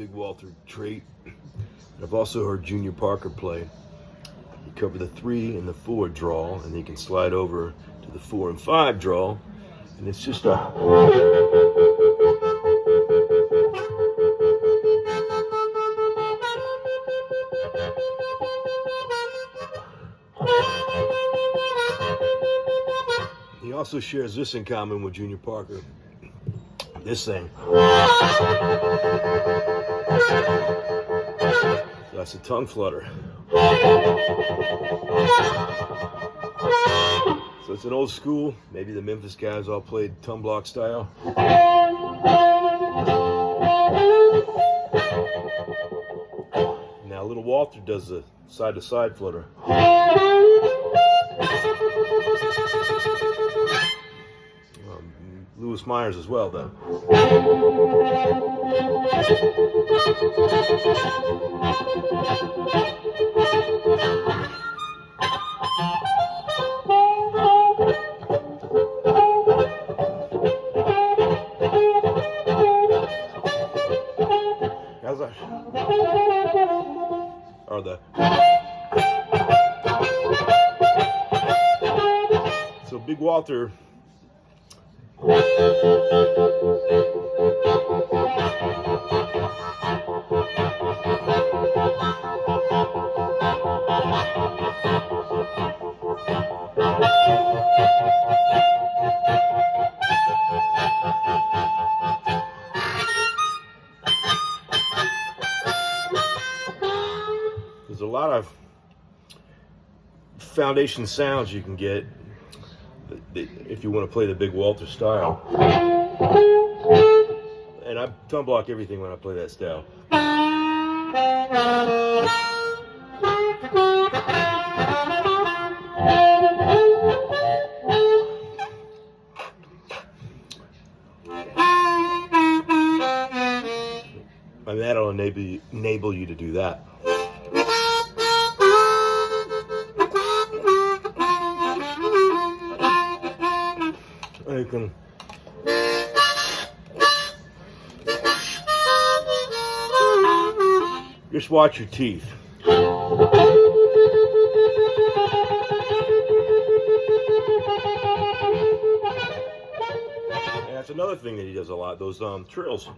Big Walter trait. I've also heard Junior Parker play. You cover the 3 and the 4 draw, and then you can slide over to the 4 and 5 draw, and it's just a He also shares this in common with Junior Parker. This thing. So that's a tongue flutter. So it's an old school. Maybe the Memphis guys all played tongue block style. Now little Walter does the side to side flutter. Lewis Myers as well, though. How's that? Or the. So Big Walter. There's a lot of foundation sounds you can get if you want to play the Big Walter style. And I tongue block everything when I play that style. And that'll enable you to do that. You can just watch your teeth. And that's another thing that he does a lot, those trills.